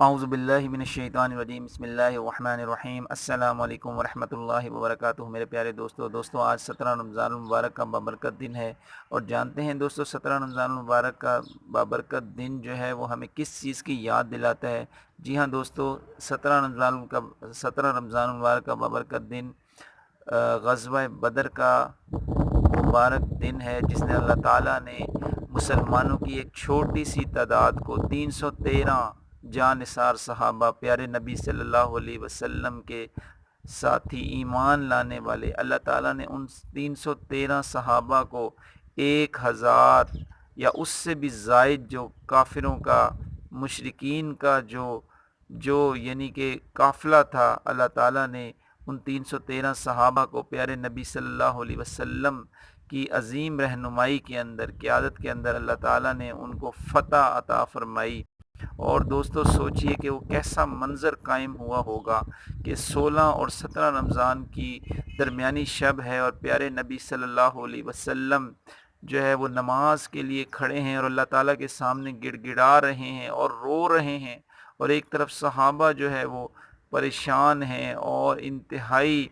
اعوذ باللہ من الشیطان الرجیم، بسم اللہ الرحمن الرحیم۔ السلام علیکم ورحمۃ اللہ وبرکاتہ۔ میرے پیارے دوستو آج 17 رمضان المبارک کا بابرکت دن ہے، اور جانتے ہیں دوستو 17 رمضان المبارک کا بابرکت دن جو ہے وہ ہمیں کس چیز کی یاد دلاتا ہے؟ جی ہاں دوستو، 17 رمضان المبارک کا بابرکت دن غزوہ بدر کا مبارک دن ہے، جس نے اللہ تعالیٰ نے مسلمانوں کی ایک چھوٹی سی تعداد کو 313 جاں نثار صحابہ، پیارے نبی صلی اللہ علیہ وسلم کے ساتھی، ایمان لانے والے، اللہ تعالیٰ نے ان 313 صحابہ کو 1000 یا اس سے بھی زائد جو کافروں کا، مشرکین کا جو یعنی کہ قافلہ تھا، اللہ تعالیٰ نے ان 313 صحابہ کو پیارے نبی صلی اللہ علیہ وسلم کی عظیم رہنمائی کے اندر، قیادت کے اندر اللہ تعالیٰ نے ان کو فتح عطا فرمائی۔ اور دوستو سوچئے کہ وہ کیسا منظر قائم ہوا ہوگا کہ 16 اور 17 رمضان کی درمیانی شب ہے، اور پیارے نبی صلی اللہ علیہ وسلم جو ہے وہ نماز کے لیے کھڑے ہیں اور اللہ تعالیٰ کے سامنے گڑ گڑا رہے ہیں اور رو رہے ہیں، اور ایک طرف صحابہ جو ہے وہ پریشان ہیں اور انتہائی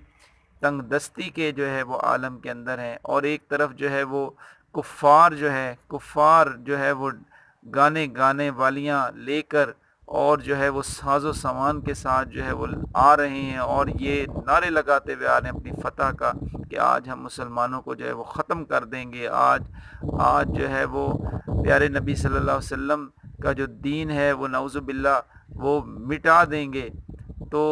تنگ دستی کے جو ہے وہ عالم کے اندر ہیں، اور ایک طرف جو ہے وہ کفار جو ہے وہ گانے والیاں لے کر اور جو ہے وہ ساز و سامان کے ساتھ جو ہے وہ آ رہے ہیں، اور یہ نعرے لگاتے ہوئے آ رہے ہیں اپنی فتح کا کہ آج ہم مسلمانوں کو جو ہے وہ ختم کر دیں گے، آج جو ہے وہ پیارے نبی صلی اللہ علیہ وسلم کا جو دین ہے وہ نعوذ باللہ وہ مٹا دیں گے۔ تو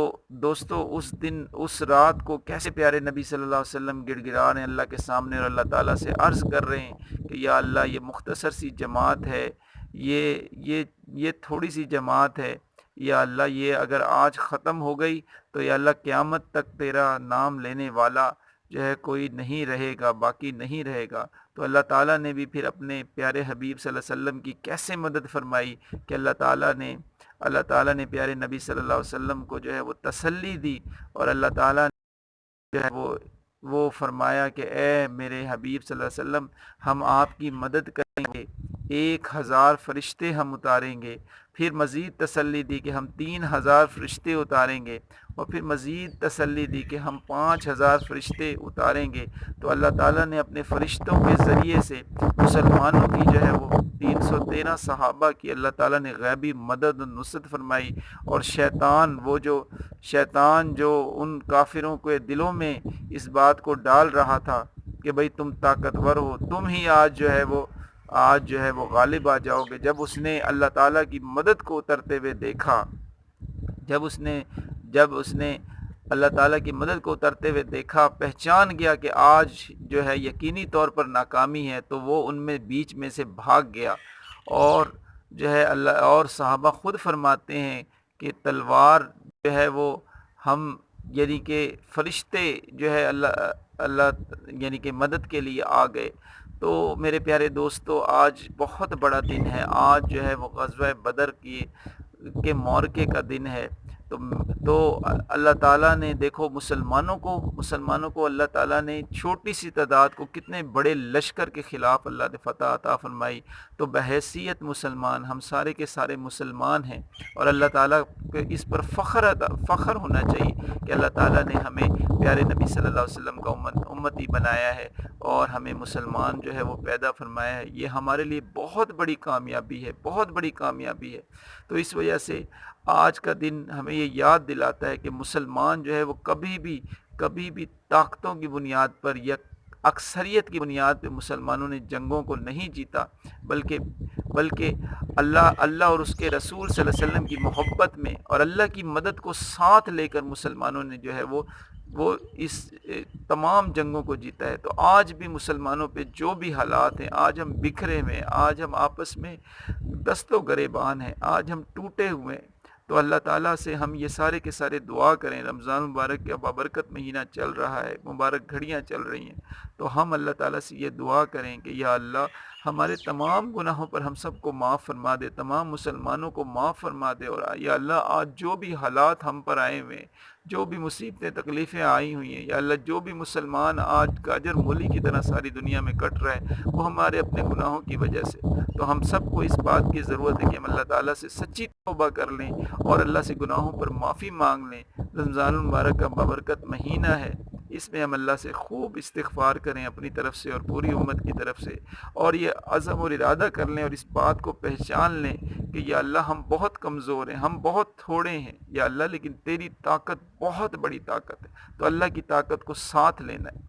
دوستو اس دن، اس رات کو کیسے پیارے نبی صلی اللہ علیہ وسلم گڑ گڑا رہے ہیں اللہ کے سامنے، اور اللہ تعالیٰ سے عرض کر رہے ہیں کہ یا اللہ، یہ مختصر سی جماعت ہے، یہ تھوڑی سی جماعت ہے، یا اللہ یہ اگر آج ختم ہو گئی تو یا اللہ قیامت تک تیرا نام لینے والا جو ہے کوئی نہیں رہے گا، باقی نہیں رہے گا۔ تو اللہ تعالیٰ نے بھی پھر اپنے پیارے حبیب صلی اللہ علیہ وسلم کی کیسے مدد فرمائی کہ اللہ تعالیٰ نے پیارے نبی صلی اللہ علیہ وسلم کو جو ہے وہ تسلی دی، اور اللہ تعالیٰ جو ہے وہ فرمایا کہ اے میرے حبیب صلی اللہ علیہ وسلم، ہم آپ کی مدد کریں گے، 1000 فرشتے ہم اتاریں گے۔ پھر مزید تسلی دی کہ ہم 3000 فرشتے اتاریں گے، اور پھر مزید تسلی دی کہ ہم 5000 فرشتے اتاریں گے۔ تو اللہ تعالیٰ نے اپنے فرشتوں کے ذریعے سے مسلمانوں کی جو ہے وہ 313 صحابہ کی اللہ تعالیٰ نے غیبی مدد و نصرت فرمائی، اور شیطان جو ان کافروں کے دلوں میں اس بات کو ڈال رہا تھا کہ بھئی تم طاقتور ہو، تم ہی آج جو ہے وہ غالب آ جاؤ گے، جب اس نے اللہ تعالیٰ کی مدد کو اترتے ہوئے دیکھا، جب اس نے اللہ تعالیٰ کی مدد کو اترتے ہوئے دیکھا، پہچان گیا کہ آج جو ہے یقینی طور پر ناکامی ہے، تو وہ ان میں بیچ میں سے بھاگ گیا، اور جو ہے اللہ اور صحابہ خود فرماتے ہیں کہ تلوار جو ہے وہ ہم یعنی کہ فرشتے جو ہے اللہ یعنی کہ مدد کے لیے آ گئے۔ تو میرے پیارے دوستو، آج بہت بڑا دن ہے، آج جو ہے وہ غزوہ بدر کے معرکے کا دن ہے۔ تو اللہ تعالیٰ نے دیکھو مسلمانوں کو اللہ تعالیٰ نے چھوٹی سی تعداد کو کتنے بڑے لشکر کے خلاف اللہ نے فتح عطا فرمائی۔ تو بحیثیت مسلمان ہم سارے کے سارے مسلمان ہیں، اور اللہ تعالیٰ کو اس پر فخر ہونا چاہیے کہ اللہ تعالیٰ نے ہمیں پیارے نبی صلی اللہ علیہ وسلم کا امتی بنایا ہے، اور ہمیں مسلمان جو ہے وہ پیدا فرمایا ہے۔ یہ ہمارے لیے بہت بڑی کامیابی ہے، بہت بڑی کامیابی ہے۔ تو اس وجہ سے آج کا دن ہمیں یہ یاد دلاتا ہے کہ مسلمان جو ہے وہ کبھی بھی طاقتوں کی بنیاد پر یا اکثریت کی بنیاد پہ مسلمانوں نے جنگوں کو نہیں جیتا، بلکہ اللہ اور اس کے رسول صلی اللہ علیہ وسلم کی محبت میں اور اللہ کی مدد کو ساتھ لے کر مسلمانوں نے جو ہے وہ اس تمام جنگوں کو جیتا ہے۔ تو آج بھی مسلمانوں پہ جو بھی حالات ہیں، آج ہم بکھرے ہوئے ہیں، آج ہم آپس میں دست و گریبان ہیں، آج ہم ٹوٹے ہوئے ہیں، تو اللہ تعالیٰ سے ہم یہ سارے کے سارے دعا کریں۔ رمضان مبارک کا بابرکت مہینہ چل رہا ہے، مبارک گھڑیاں چل رہی ہیں، تو ہم اللہ تعالیٰ سے یہ دعا کریں کہ یا اللہ، ہمارے تمام گناہوں پر ہم سب کو معاف فرما دے، تمام مسلمانوں کو معاف فرما دے، اور یا اللہ آج جو بھی حالات ہم پر آئے ہوئے ہیں، جو بھی مصیبتیں تکلیفیں آئی ہوئی ہیں، یا اللہ جو بھی مسلمان آج گاجر مولی کی طرح ساری دنیا میں کٹ رہا ہے وہ ہمارے اپنے گناہوں کی وجہ سے۔ تو ہم سب کو اس بات کی ضرورت ہے کہ ہم اللہ تعالیٰ سے سچی توبہ کر لیں اور اللہ سے گناہوں پر معافی مانگ لیں۔ رمضان المبارک کا بابرکت مہینہ ہے، اس میں ہم اللہ سے خوب استغفار کریں اپنی طرف سے اور پوری امت کی طرف سے، اور یہ عزم اور ارادہ کر لیں اور اس بات کو پہچان لیں کہ یا اللہ ہم بہت کمزور ہیں، ہم بہت تھوڑے ہیں یا اللہ، لیکن تیری طاقت بہت بڑی طاقت ہے۔ تو اللہ کی طاقت کو ساتھ لینا ہے۔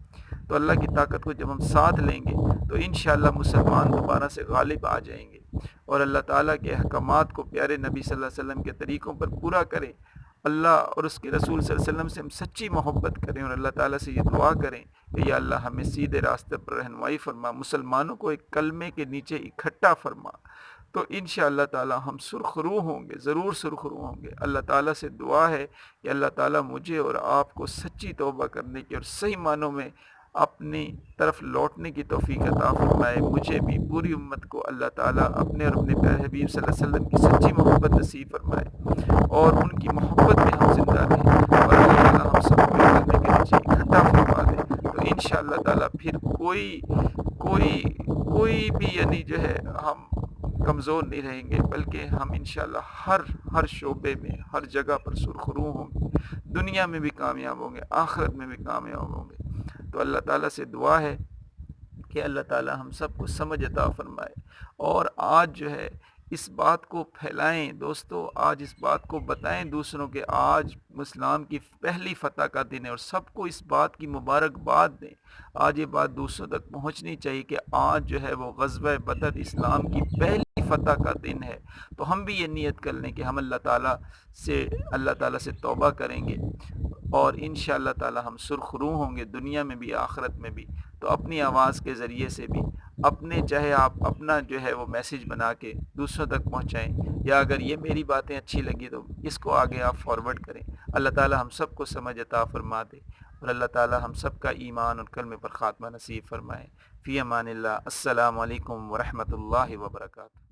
تو اللہ کی طاقت کو جب ہم ساتھ لیں گے تو انشاءاللہ مسلمان دوبارہ سے غالب آ جائیں گے، اور اللہ تعالیٰ کے احکامات کو پیارے نبی صلی اللہ علیہ وسلم کے طریقوں پر پورا کریں، اللہ اور اس کے رسول صلی اللہ علیہ وسلم سے ہم سچی محبت کریں، اور اللہ تعالیٰ سے یہ دعا کریں کہ یا اللہ ہمیں سیدھے راستے پر رہنمائی فرما، مسلمانوں کو ایک کلمے کے نیچے اکٹھا فرما۔ تو انشاءاللہ تعالی ہم سرخرو ہوں گے، ضرور سرخرو ہوں گے۔ اللہ تعالیٰ سے دعا ہے کہ اللہ تعالیٰ مجھے اور آپ کو سچی توبہ کرنے کی اور صحیح معنوں میں اپنی طرف لوٹنے کی توفیق عطا فرمائے، مجھے بھی پوری امت کو اللہ تعالیٰ اپنے اور اپنے پیارے حبیب صلی اللہ علیہ وسلم کی سچی محبت نصیب فرمائے، اور ان کی محبت میں ہم زندہ رہیں، اور اللہ تعالیٰ ہم سب کو کرنے کے نیچے اکٹھا فرما دے۔ تو انشاءاللہ تعالیٰ پھر کوئی بھی یعنی جو ہے ہم کمزور نہیں رہیں گے، بلکہ ہم انشاءاللہ ہر شعبے میں ہر جگہ پر سرخرو ہوں گے، دنیا میں بھی کامیاب ہوں گے، آخرت میں بھی کامیاب ہوں گے۔ تو اللہ تعالیٰ سے دعا ہے کہ اللہ تعالیٰ ہم سب کو سمجھ عطا فرمائے، اور آج جو ہے اس بات کو پھیلائیں دوستو، آج اس بات کو بتائیں دوسروں کے آج اسلام کی پہلی فتح کا دن ہے، اور سب کو اس بات کی مبارکباد دیں۔ آج یہ بات دوسروں تک پہنچنی چاہیے کہ آج جو ہے وہ غزوہ بدر اسلام کی پہلی فتح کا دن ہے۔ تو ہم بھی یہ نیت کر لیں کہ ہم اللہ تعالیٰ سے توبہ کریں گے، اور انشاءاللہ تعالی ہم سرخرو ہوں گے دنیا میں بھی آخرت میں بھی۔ تو اپنی آواز کے ذریعے سے بھی چاہے آپ اپنا جو ہے وہ میسیج بنا کے دوسروں تک پہنچائیں، یا اگر یہ میری باتیں اچھی لگی تو اس کو آگے آپ فارورڈ کریں۔ اللہ تعالی ہم سب کو سمجھ عطا فرما دے، اور اللہ تعالی ہم سب کا ایمان اور کلمے پر خاتمہ نصیب فرمائے۔ فی امان اللہ۔ السلام علیکم ورحمۃ اللہ وبرکاتہ۔